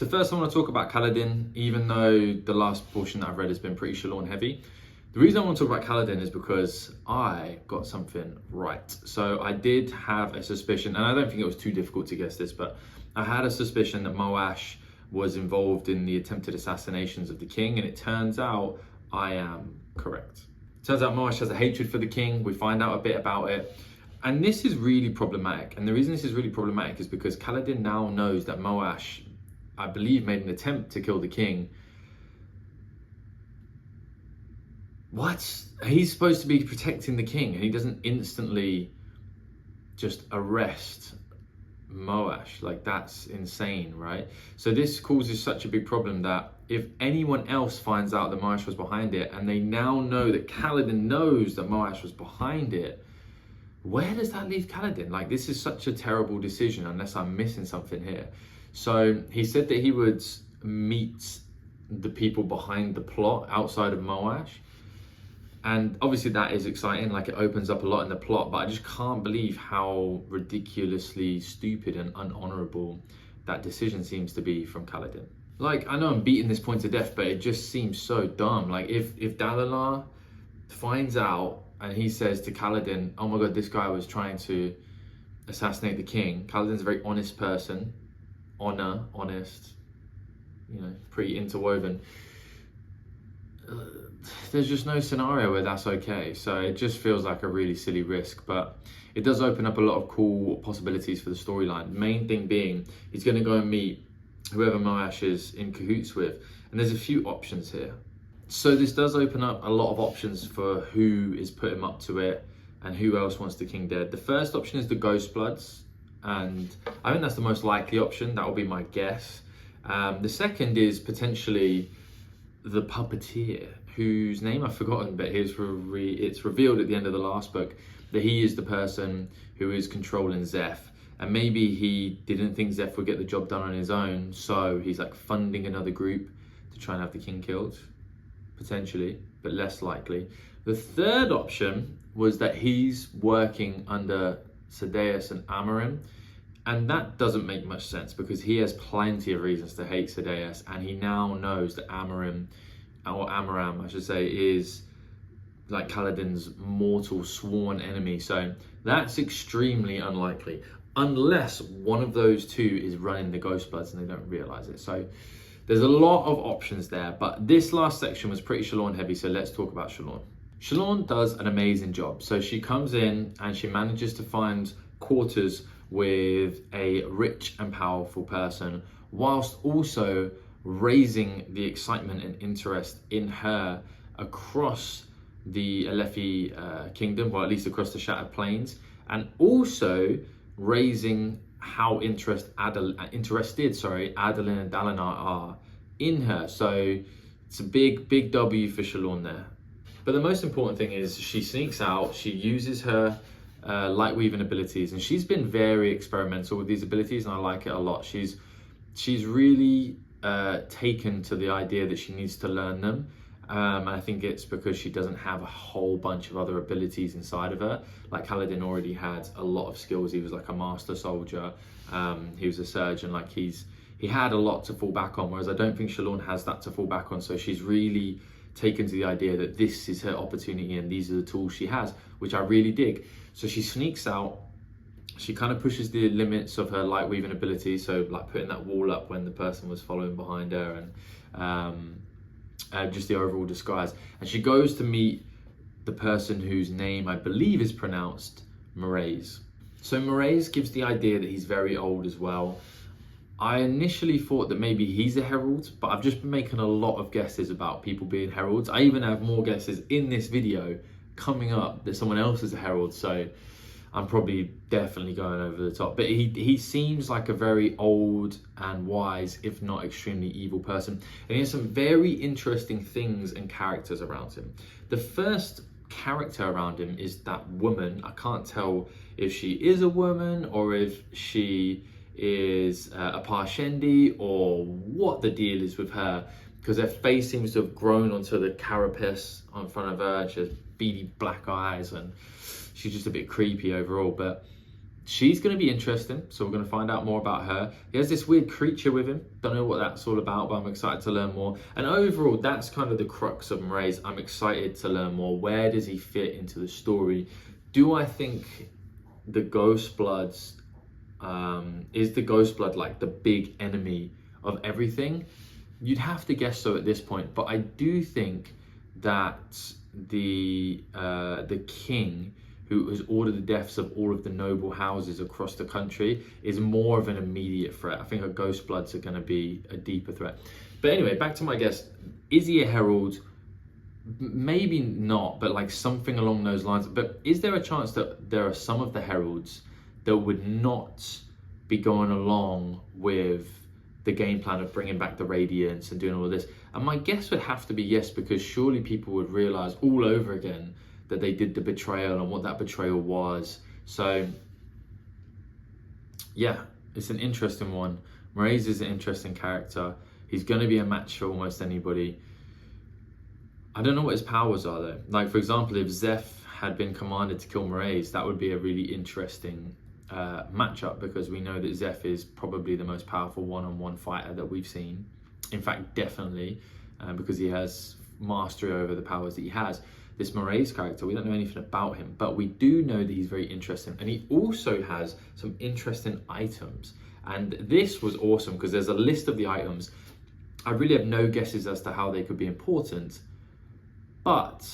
So first I want to talk about Kaladin, even though the last portion that I've read has been pretty Shallans heavy. The reason I want to talk about Kaladin is because I got something right. So I did have a suspicion, and I don't think it was too difficult to guess this, but I had a suspicion that Moash was involved in the attempted assassinations of the king, and it turns out I am correct. Turns out Moash has a hatred for the king. We find out a bit about it. And this is really problematic. And the reason this is really problematic is because Kaladin now knows that Moash, I believe, made an attempt to kill the king. What? He's supposed to be protecting the king, and he doesn't instantly just arrest Moash. Like, that's insane, right? So this causes such a big problem that if anyone else finds out that Moash was behind it, and they now know that Kaladin knows that Moash was behind it, where does that leave Kaladin? Like, this is such a terrible decision unless I'm missing something here. So he said that he would meet the people behind the plot outside of Moash. And obviously that is exciting, like it opens up a lot in the plot, but I just can't believe how ridiculously stupid and unhonorable that decision seems to be from Kaladin. Like, I know I'm beating this point to death, but it just seems so dumb. Like, if Dalinar finds out and he says to Kaladin, oh my god, this guy was trying to assassinate the king. Kaladin's a very honest person. Honest, you know, pretty interwoven. There's just no scenario where that's okay. So it just feels like a really silly risk, but it does open up a lot of cool possibilities for the storyline. Main thing being, he's going to go and meet whoever Moash is in cahoots with. And there's a few options here. So this does open up a lot of options for who is put him up to it and who else wants the king dead. The first option is the Ghostbloods, and I think that's the most likely option. That will be my guess. The second is potentially the puppeteer, whose name I've forgotten, but it's revealed at the end of the last book that he is the person who is controlling Zeph. And maybe he didn't think Zeph would get the job done on his own, so he's like funding another group to try and have the king killed, potentially, but less likely. The third option was that he's working under Sadeas and Amarim, and that doesn't make much sense because he has plenty of reasons to hate Sadeas, and he now knows that Amarim, or Amaram I should say, is like Kaladin's mortal sworn enemy. So that's extremely unlikely, unless one of those two is running the Ghostbloods and they don't realize it. So there's a lot of options there, but this last section was pretty Shallans heavy, so let's talk about Shallans. Shallans does an amazing job. So she comes in and she manages to find quarters with a rich and powerful person, whilst also raising the excitement and interest in her across the Alefi kingdom, or at least across the Shattered Plains, and also raising how interested Adolin and Dalinar are in her. So it's a big W for Shallans there. But the most important thing is she sneaks out, she uses her light weaving abilities, and she's been very experimental with these abilities, and I like it a lot. She's really taken to the idea that she needs to learn them. And I think it's because she doesn't have a whole bunch of other abilities inside of her. Like Kaladin already had a lot of skills. He was like a master soldier. He was a surgeon. Like he had a lot to fall back on, whereas I don't think Shallans has that to fall back on. So she's really taken to the idea that this is her opportunity and these are the tools she has, which I really dig. So she sneaks out. She kind of pushes the limits of her light weaving ability. So like putting that wall up when the person was following behind her, and just the overall disguise. And she goes to meet the person whose name I believe is pronounced Mraize. So Mraize gives the idea that he's very old as well. I initially thought that maybe he's a herald, but I've just been making a lot of guesses about people being heralds. I even have more guesses in this video coming up that someone else is a herald, so I'm probably definitely going over the top. But he seems like a very old and wise, if not extremely evil person. And he has some very interesting things and characters around him. The first character around him is that woman. I can't tell if she is a woman or if she is a Parshendi or what the deal is with her, because her face seems to have grown onto the carapace in front of her. She has beady black eyes and she's just a bit creepy overall. But she's going to be interesting, so we're going to find out more about her. He has this weird creature with him. Don't know what that's all about, but I'm excited to learn more. And overall, that's kind of the crux of Mraize. I'm excited to learn more. Where does he fit into the story? Do I think the Ghostbloods, is the Ghostblood like the big enemy of everything? You'd have to guess so at this point, but I do think that the king who has ordered the deaths of all of the noble houses across the country is more of an immediate threat. I think the Ghostbloods are going to be a deeper threat. But anyway, back to my guess. Is he a herald? Maybe not, but like something along those lines. But is there a chance that there are some of the heralds that would not be going along with the game plan of bringing back the Radiance and doing all of this? And my guess would have to be yes, because surely people would realize all over again that they did the betrayal and what that betrayal was. So yeah, it's an interesting one. Mraize is an interesting character. He's going to be a match for almost anybody. I don't know what his powers are though. Like for example, if Zeph had been commanded to kill Mraize, that would be a really interesting matchup, because we know that Zeph is probably the most powerful one-on-one fighter that we've seen. In fact, definitely, because he has mastery over the powers that he has. This Mraize character, we don't know anything about him, but we do know that he's very interesting, and he also has some interesting items. And this was awesome because there's a list of the items. I really have no guesses as to how they could be important, but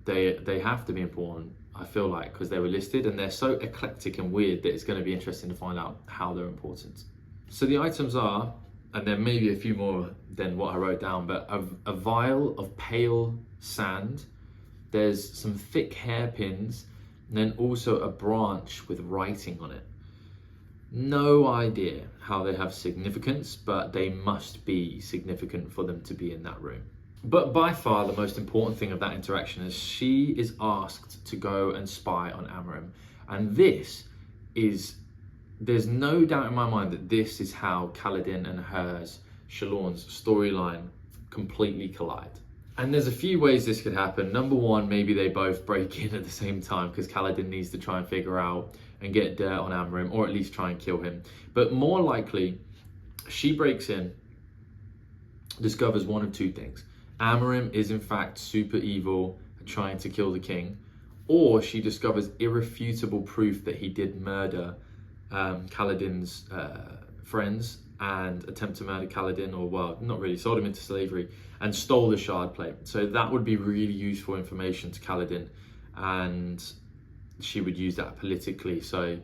they have to be important, I feel like, because they were listed and they're so eclectic and weird that it's going to be interesting to find out how they're important. So the items are, and there may be a few more than what I wrote down, but a vial of pale sand, there's some thick hairpins, and then also a branch with writing on it. No idea how they have significance, but they must be significant for them to be in that room. But by far the most important thing of that interaction is she is asked to go and spy on Amram. And this is, there's no doubt in my mind that this is how Kaladin and hers, Shallans storyline completely collide. And there's a few ways this could happen. Number one, maybe they both break in at the same time because Kaladin needs to try and figure out and get dirt on Amram, or at least try and kill him. But more likely, she breaks in, discovers one of two things. Amram is in fact super evil and trying to kill the king, or she discovers irrefutable proof that he did murder Kaladin's friends and attempt to murder Kaladin, or well, not really, sold him into slavery and stole the shard plate. So that would be really useful information to Kaladin, and she would use that politically. So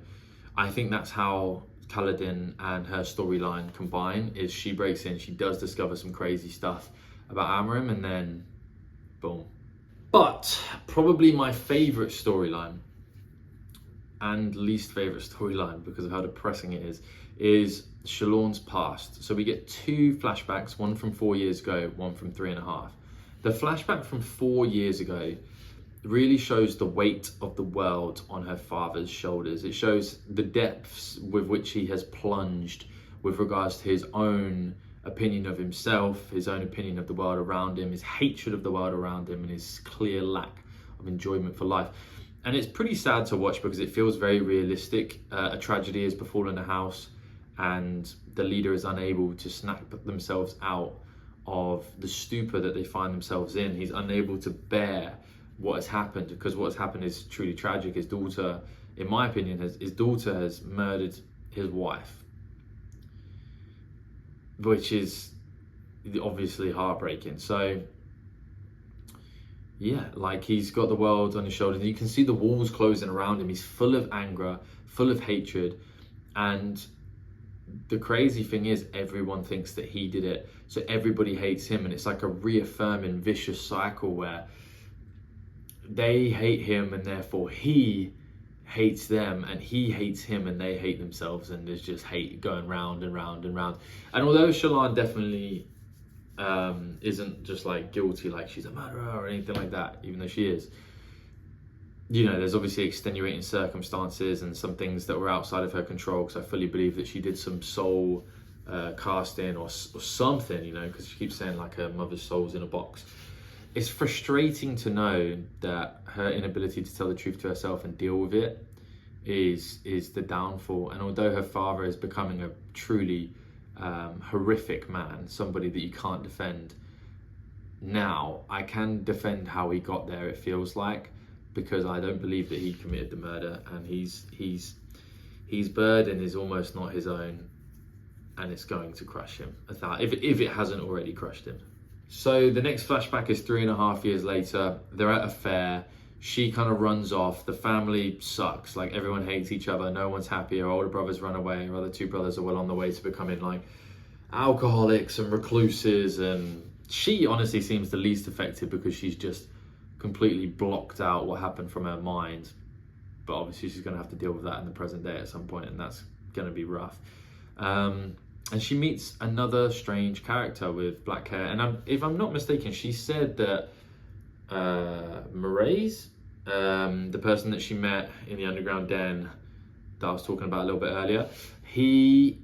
I think that's how Kaladin and her storyline combine, is she breaks in, she does discover some crazy stuff about Amram, and then boom. But probably my favorite storyline and least favorite storyline, because of how depressing it is Shallans' past. So we get two flashbacks, one from 4 years ago, one from 3.5. The flashback from 4 years ago really shows the weight of the world on her father's shoulders. It shows the depths with which he has plunged with regards to his own opinion of himself, his own opinion of the world around him, his hatred of the world around him, and his clear lack of enjoyment for life. And it's pretty sad to watch because it feels very realistic. A tragedy has befallen a house and the leader is unable to snap themselves out of the stupor that they find themselves in. He's unable to bear what has happened, because what has happened is truly tragic. His daughter, in my opinion, his daughter has murdered his wife, which is obviously heartbreaking. So yeah, like he's got the world on his shoulders, and you can see the walls closing around him. He's full of anger, full of hatred, and the crazy thing is everyone thinks that he did it, so everybody hates him, and it's like a reaffirming vicious cycle where they hate him and therefore he hates them, and he hates him and they hate themselves, and there's just hate going round and round and round. And although Shallan definitely isn't just like guilty, like she's a murderer or anything like that, even though she is, you know, there's obviously extenuating circumstances and some things that were outside of her control, because I fully believe that she did some soul casting or something, you know, because she keeps saying like her mother's soul's in a box. It's frustrating to know that her inability to tell the truth to herself and deal with it is the downfall. And although her father is becoming a truly horrific man, somebody that you can't defend now, I can defend how he got there, it feels like, because I don't believe that he committed the murder, and his burden is almost not his own, and it's going to crush him, if it hasn't already crushed him. So the next flashback is 3.5 years later. They're at a fair. She kind of runs off. The family sucks. Like, everyone hates each other. No one's happy. Her older brothers run away. Her other two brothers are well on the way to becoming like alcoholics and recluses. And she honestly seems the least affected because she's just completely blocked out what happened from her mind. But obviously she's going to have to deal with that in the present day at some point, and that's going to be rough. And she meets another strange character with black hair. And if I'm not mistaken, she said that Mraize, the person that she met in the underground den that I was talking about a little bit earlier, he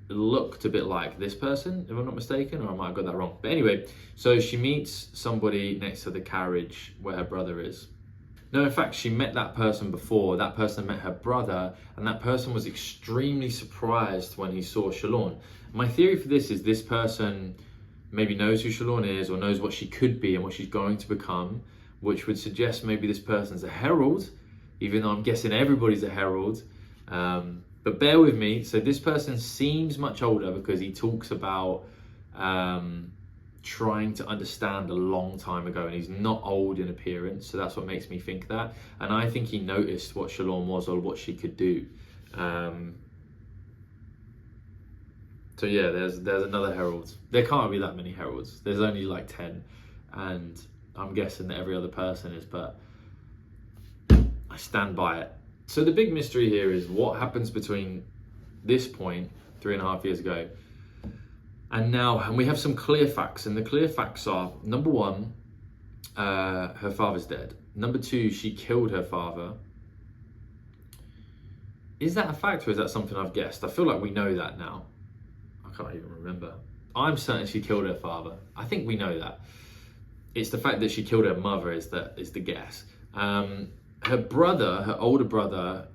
looked a bit like this person, if I'm not mistaken, or I might have got that wrong. But anyway, so she meets somebody next to the carriage where her brother is. No, in fact, she met that person before. That person met her brother, and that person was extremely surprised when he saw Shallan. My theory for this is this person maybe knows who Shallan is, or knows what she could be and what she's going to become, which would suggest maybe this person's a herald, even though I'm guessing everybody's a herald. But bear with me. So this person seems much older because he talks about trying to understand a long time ago, and he's not old in appearance, so that's what makes me think that. And I think he noticed what Shallan was or what she could do. So yeah, there's another herald. There can't be that many heralds. There's only like 10, and I'm guessing that every other person is, but I stand by it. So the big mystery here is what happens between this point 3.5 years ago and now. And we have some clear facts, and the clear facts are: number one, her father's dead. Number two, she killed her father. Is that a fact, or is that something I've guessed? I feel like we know that now. I can't even remember. I'm certain she killed her father. I think we know that. It's the fact that she killed her mother is the guess. Her brother, her older brother,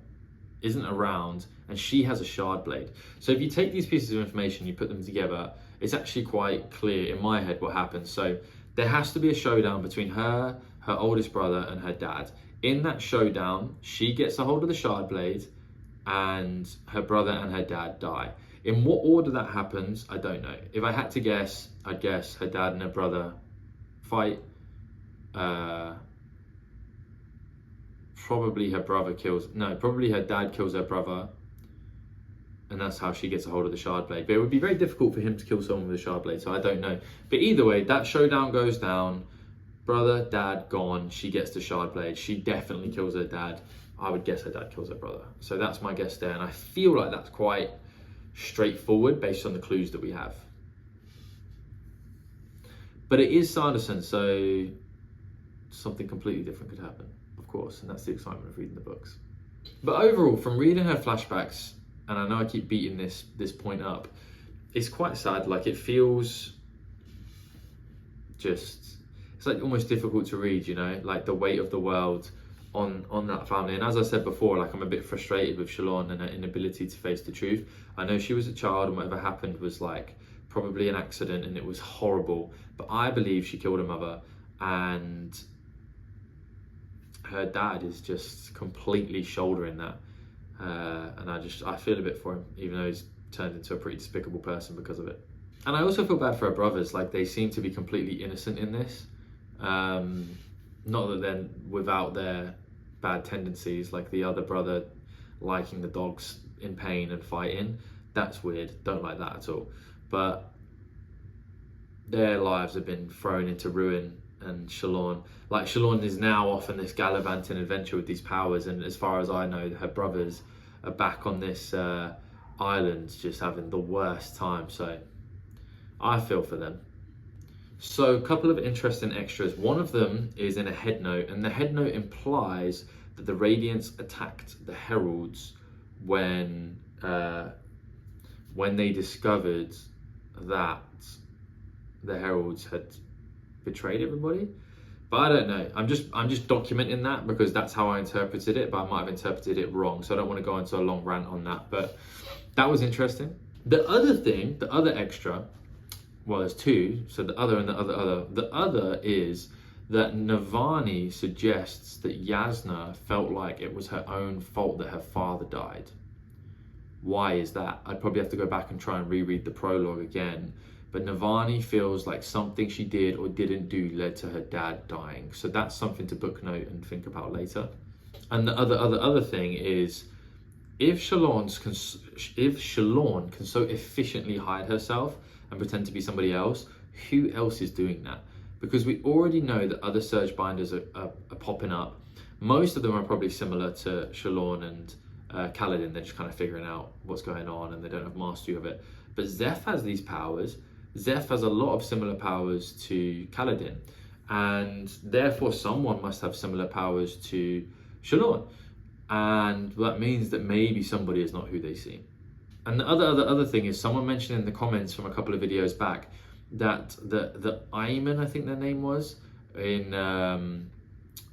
isn't around, and she has a shard blade. So if you take these pieces of information, you put them together, it's actually quite clear in my head what happens. So there has to be a showdown between her oldest brother, and her dad. In that showdown, she gets a hold of the shard blade, and her brother and her dad die. In what order that happens, I don't know. If I had to guess, I'd guess her dad and her brother fight. Probably her dad kills her brother, and that's how she gets a hold of the shard blade. But it would be very difficult for him to kill someone with a shard blade, so I don't know. But either way, that showdown goes down. Brother, dad, gone. She gets the shard blade. She definitely kills her dad. I would guess her dad kills her brother. So that's my guess there, and I feel like that's quite straightforward based on the clues that we have. But it is Sanderson, so something completely different could happen, of course, and that's the excitement of reading the books. But overall, from reading her flashbacks, and I know I keep beating this point up, it's quite sad. Like, it feels just, it's like almost difficult to read, you know, like the weight of the world on that family. And as I said before, like, I'm a bit frustrated with Shallan and her inability to face the truth. I know she was a child, and whatever happened was like probably an accident, and it was horrible, but I believe she killed her mother, and her dad is just completely shouldering that, and I feel a bit for him, even though he's turned into a pretty despicable person because of it. And I also feel bad for her brothers. Like, they seem to be completely innocent in this. Not that they're without their bad tendencies, like the other brother liking the dogs in pain and fighting. That's weird. Don't like that at all. But their lives have been thrown into ruin, and Shallan is now off on this gallivanting adventure with these powers, and as far as I know, her brothers are back on this island just having the worst time. So I feel for them. So a couple of interesting extras. One of them is in a head note, and the head note implies that the Radiance attacked the Heralds when they discovered that the Heralds had betrayed everybody. But I don't know. I'm just documenting that because that's how I interpreted it, but I might have interpreted it wrong. So I don't want to go into a long rant on that. But that was interesting. The other thing, the other extra, well, there's two. So the other and the other. The other is that Navani suggests that Yasna felt like it was her own fault that her father died. Why is that? I'd probably have to go back and try and reread the prologue again. But Navani feels like something she did or didn't do led to her dad dying. So that's something to book note and think about later. And the other thing is, if Shallans can so efficiently hide herself and pretend to be somebody else, who else is doing that? Because we already know that other Surge Binders are popping up. Most of them are probably similar to Shallan and Kaladin. They're just kind of figuring out what's going on and they don't have mastery of it. But Zeph has these powers. Zeph has a lot of similar powers to Kaladin, and therefore someone must have similar powers to Shallan, and that means that maybe somebody is not who they seem. And the other thing is, someone mentioned in the comments from a couple of videos back that the Ayman, I think their name was, in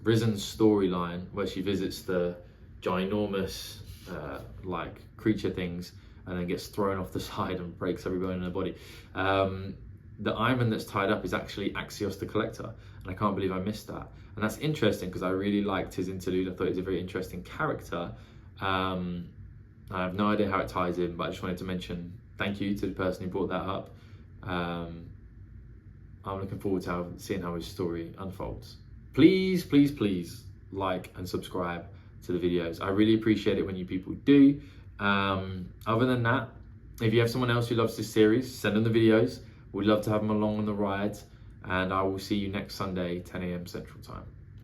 Risen's storyline where she visits the ginormous like creature things and then gets thrown off the side and breaks every bone in her body. The Ayman that's tied up is actually Axios the Collector, and I can't believe I missed that. And that's interesting because I really liked his interlude. I thought he was a very interesting character. I have no idea how it ties in, but I just wanted to mention thank you to the person who brought that up. I'm looking forward to seeing how his story unfolds. Please, please, please like and subscribe to the videos. I really appreciate it when you people do. Other than that, if you have someone else who loves this series, send them the videos. We'd love to have them along on the ride, and I will see you next Sunday, 10 a.m. Central Time.